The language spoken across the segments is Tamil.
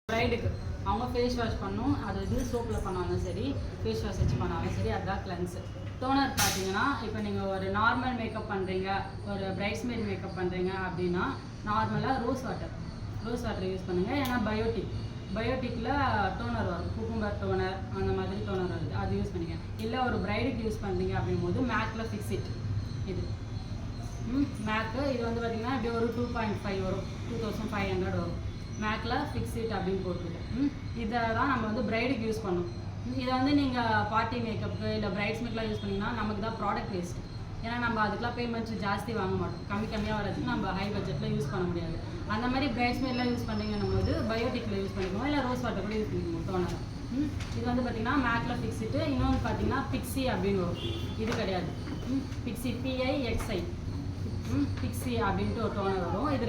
பிரைடுக்கு அவங்க ஃபேஸ் வாஷ் பண்ணும், அது இது சோப்பில் பண்ணாலும் சரி, ஃபேஸ் வாஷ் வச்சு பண்ணாலும் சரி, அதுதான் கிளென்ஸு. டோனர் பார்த்தீங்கன்னா இப்போ நீங்கள் ஒரு நார்மல் மேக்கப் பண்ணுறீங்க, ஒரு பிரைட்ஸ்மேட் மேக்கப் பண்ணுறீங்க அப்படின்னா நார்மலாக ரோஸ் வாட்டர் யூஸ் பண்ணுங்கள். ஏன்னா பயோட்டிக்கில் டோனர் வரும், குக்கும்பர் டோனர் அந்த மாதிரி டோனர் வருது, அது யூஸ் பண்ணிங்க. இல்லை ஒரு பிரைடுக்கு யூஸ் பண்ணுறீங்க அப்படிங்கும்போது மேக்கில் ஃபிக்ஸிட் இது மேக்கு இது வந்து பார்த்திங்கன்னா இப்படி ஒரு 2.5 வரும், 2500 வரும். மேக்கில் ஃபிக்ஸிட் அப்படின்னு போட்டுருக்கோம். இதை தான் நம்ம வந்து பிரைடுக்கு யூஸ் பண்ணோம். இதை வந்து நீங்கள் பார்ட்டி மேக்கப்புக்கு இல்லை பிரைட்ஸ்மேக்கெலாம் யூஸ் பண்ணிங்கன்னா நமக்கு தான் ப்ராடக்ட் வேஸ்ட். ஏன்னா நம்ம அதுக்கெலாம் பேமெண்ட்ஸ் ஜாஸ்தி வாங்க மாட்டோம், கம்மியாக வரதுக்கு நம்ம ஹை பட்ஜெட்டில் யூஸ் பண்ண முடியாது. அந்த மாதிரி பிரைட்ஸ்மேட்லாம் யூஸ் பண்ணுறீங்கன்னும் போது பயோட்டிக்கில் யூஸ் பண்ணிக்குவோம், இல்லை ரோஸ் வாட்டர் கூட யூஸ் பண்ணிக்குவோம் டோனர். இது வந்து பார்த்திங்கன்னா மேக்கில் ஃபிக்ஸிட்டு. இன்னொன்று பார்த்தீங்கன்னா பிக்ஸி அப்படின்னு வரும், இது கிடையாது. பிக்ஸி PIXI பிக்ஸி அப்படின்ட்டு ஒரு டோனர் வரும். இது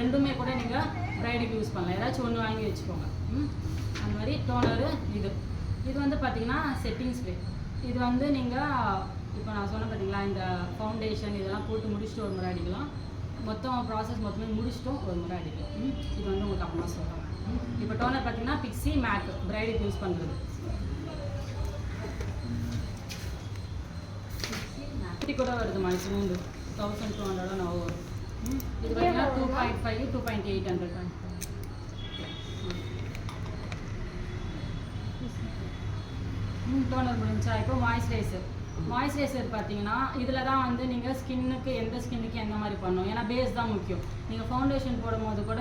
ரெண்டுமே கூட நீங்கள் பிரைடுக்கு யூஸ் பண்ணலாம், ஏதாச்சும் ஒன்று வாங்கி வச்சுக்கோங்க. அந்த மாதிரி டோனரு இது வந்து பார்த்தீங்கன்னா செட்டிங் ஸ்ப்ரே. இது வந்து நீங்கள் இப்போ நான் சொன்னேன் பார்த்தீங்களா, இந்த ஃபவுண்டேஷன் இதெல்லாம் போட்டு முடிச்சுட்டு ஒரு முறை அடிக்கலாம், மொத்தம் ப்ராசஸ் மொத்தமே முடிச்சுட்டும் ஒரு முறை அடிக்கலாம். இது வந்து உங்களுக்கு அப்புறமா சொல்கிறேன். இப்போ டோனர் பார்த்தீங்கன்னா பிக்ஸி மேக் பிரைடுக்கு யூஸ் பண்ணுறது. கூட வருது மனுஷன் 1200 நான் வரும். இது பார்த்தீங்கன்னா 2.5 2800. டோனர் முடிஞ்சா இப்போ மாய்ஸ்சரைசர் பார்த்தீங்கன்னா இதில் தான் வந்து நீங்கள் எந்த ஸ்கின்னுக்கு எந்த மாதிரி பண்ணணும். ஏன்னா பேஸ் தான் முக்கியம். நீங்கள் ஃபவுண்டேஷன் போடும்போது கூட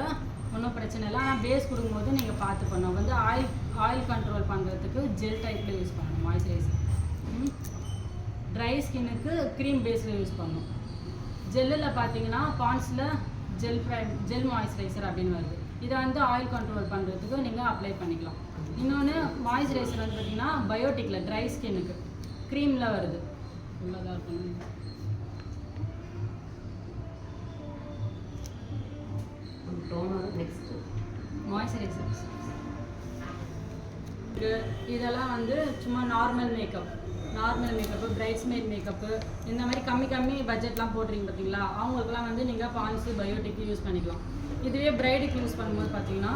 ஒன்றும் பிரச்சனை இல்லை, ஆனால் பேஸ் கொடுக்கும்போது நீங்கள் பார்த்து பண்ணணும். வந்து ஆயில் கண்ட்ரோல் பண்ணுறதுக்கு ஜெல் டைப்பில் யூஸ் பண்ணணும் மாய்ஸ்சரைசர். ட்ரை ஸ்கின்னுக்கு க்ரீம் பேஸில் யூஸ் பண்ணணும். ஜெல்லில் பார்த்தீங்கன்னா பாண்ட்ஸில் ஜெல் மாய்ஸ்சரைசர் அப்படின்னு வருது. இதை வந்து ஆயில் கண்ட்ரோல் பண்ணுறதுக்கு நீங்கள் அப்ளை பண்ணிக்கலாம். இன்னொன்று மாய்ஸ்சரைசர் வந்து பார்த்தீங்கன்னா பயோட்டிக்கில் ட்ரை ஸ்கின்னுக்கு க்ரீமில் வருது. உள்ளதாக இருக்கணும். மாய்ஸ்சரைசர் இதெல்லாம் வந்து சும்மா நார்மல் மேக்கப்பு பிரைட்ஸ்மேட் மேக்கப்பு இந்த மாதிரி கம்மி பட்ஜெட்லாம் போடுறீங்க பார்த்தீங்களா, அவங்களுக்குலாம் வந்து நீங்கள் பாண்ட்ஸு பயோட்டிக்கு யூஸ் பண்ணிக்கலாம். இதுவே பிரைடுக்கு யூஸ் பண்ணும்போது பார்த்தீங்கன்னா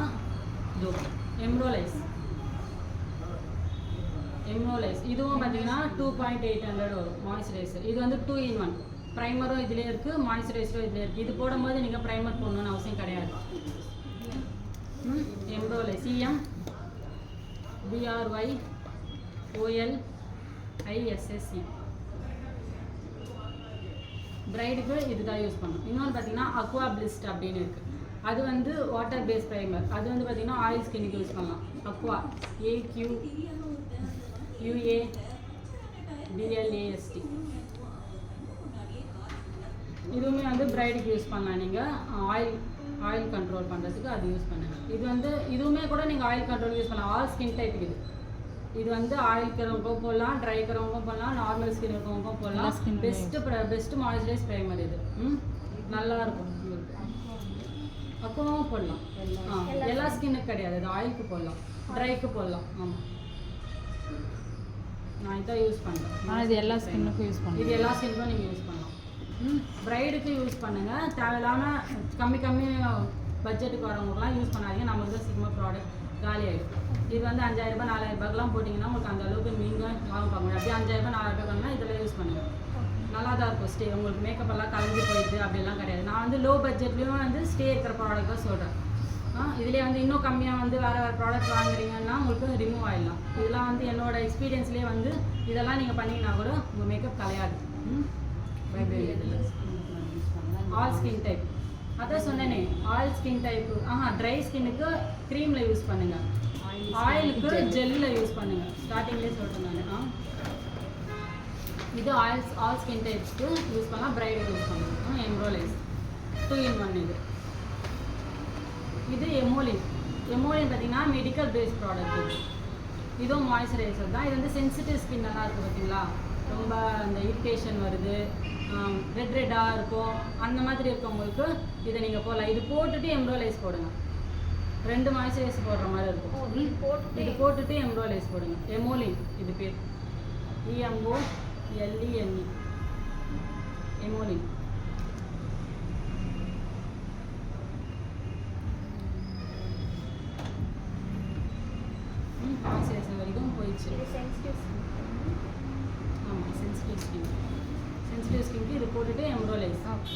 எம்ரோலைஸ் இதுவும் பார்த்தீங்கன்னா 2.800 வரும் மாய்ஸ்சரைசர். இது வந்து 2 in 1 ப்ரைமரும் இதிலே இருக்குது, மாய்ஸ்சரைசரும் இதிலே இருக்குது. இது போடும்போது நீங்கள் ப்ரைமர் போடணும்னு அவசியம் கிடையாது. எம்ரோலைஸ் EMBRYOLISSC பிரைடுக்கு இதுதான் யூஸ் பண்ணணும். இன்னொன்று பார்த்தீங்கன்னா அக்வா பிளிஸ்ட் அப்படின்னு இருக்குது, அது வந்து வாட்டர் பேஸ் ப்ரைமர். அது வந்து பார்த்தீங்கன்னா ஆயில் ஸ்கின்னுக்கு யூஸ் பண்ணலாம். அக்வா AQUABLAST இதுவுமே வந்து பிரைடுக்கு யூஸ் பண்ணலாம். நீங்கள் ஆயில் கண்ட்ரோல் பண்ணுறதுக்கு அது யூஸ் பண்ணுங்கள். இது வந்து இதுவுமே கூட நீங்கள் ஆயில் கண்ட்ரோல் யூஸ் பண்ணலாம். ஆல் ஸ்கின் டைப்புக்கு இது வந்து ஆயில் இருக்கிறவங்களுக்கும் போடலாம், ட்ரை இருக்கிறவங்களுக்கும் போடலாம், நார்மல் ஸ்கின் இருக்கிறவங்களுக்கும் போடலாம். பெஸ்ட்டு மாய்ஸ்சரைஸ் ப்ரைமர் இது. நல்லாயிருக்கும். அக்வாவும் போடலாம், எல்லா ஸ்கின்னுக்கு கிடையாது, அது ஆயிலுக்கு போடலாம், ட்ரைக்கு போடலாம். ஆமாம், நான் இதான் யூஸ் பண்ணுறேன். ஆனால் இது எல்லா ஸ்கின்னுக்கும் யூஸ் பண்ணுறேன். இது எல்லா ஸ்கின்னுக்கும் நீங்கள் யூஸ் பண்ணலாம். பிரைடுக்கு யூஸ் பண்ணுங்கள். தேவையில்லாமல் கம்மி பட்ஜெட்டுக்கு வரவங்களுக்குலாம் யூஸ் பண்ணாதீங்க, நமக்கு தான் சீக்கிரமாக ப்ராடக்ட் காலி ஆகிடும். இது வந்து 5000 4000 போட்டிங்கன்னா உங்களுக்கு அந்த அளவுக்கு நீங்கள் வாங்க பார்க்க முடியாது. அப்படியே 5000 4000 பண்ணால் இதில் யூஸ் பண்ணுங்கள், நல்லா தான் இருக்கும். ஸ்டே உங்களுக்கு மேக்கப் எல்லாம் கலந்து போயிடுது அப்படிலாம் கிடையாது. நான் வந்து லோ பட்ஜெட்லேயும் வந்து ஸ்டே இருக்கிற ப்ராடக்ட் தான் சொல்கிறேன். இதுலேயே வந்து இன்னும் கம்மியாக வந்து வேறு ப்ராடக்ட் வாங்குறீங்கன்னா உங்களுக்கு ரிமூவ் ஆகிடலாம். இதெல்லாம் வந்து என்னோட எக்ஸ்பீரியன்ஸ்லேயே வந்து இதெல்லாம் நீங்கள் பண்ணிங்கன்னா கூட உங்கள் மேக்கப் கலையாது. ஆல் ஸ்கின் டைப் அதான் சொன்னேனே, ஆயில் ஸ்கின் டைப்பு. ட்ரை ஸ்கின்னுக்கு க்ரீமில் யூஸ் பண்ணுங்கள், ஆயிலுக்கு ஜெல்லில் யூஸ் பண்ணுங்கள். ஸ்டார்டிங்லேயே சொல்கிறேன் நான். இது ஆல் ஸ்கின் டைப்ஸ்க்கு யூஸ் பண்ணலாம், பிரைடுக்கு யூஸ் பண்ணலாம். எம்ரோலைஸ் 2 in 1 இது எமோலின் பார்த்தீங்கன்னா மெடிக்கல் பேஸ்ட் ப்ராடக்ட். இதுவும் மாய்ஸ்சரைசர் தான். இது வந்து சென்சிட்டிவ் ஸ்கின்னெல்லாம் இருக்குது பார்த்தீங்களா, ரொம்ப அந்த இரிட்டேஷன் வருது, ரெட்டாக இருக்கும், அந்த மாதிரி இருக்கவங்களுக்கு இதை நீங்கள் போடலாம். இது போட்டுட்டு எம்ரோலைஸ் போடுங்க. 2 மாய்ஸ்சரைசர் போடுற மாதிரி இருக்கும். இது போட்டுட்டு எம்ரோலைஸ் போடுங்க. எமோலின் இது பேர், EMOLENE எமோலின். மாய்ஸ்சரைசர் வரைக்கும் போயிடுச்சு. இது சென்சிட்டிவ் ஸ்கின். ஆமாம், சென்சிட்டிவ் ஸ்கின்க்கு இது போட்டுட்டு எம்ப்ரோலைஸ். ஓகே.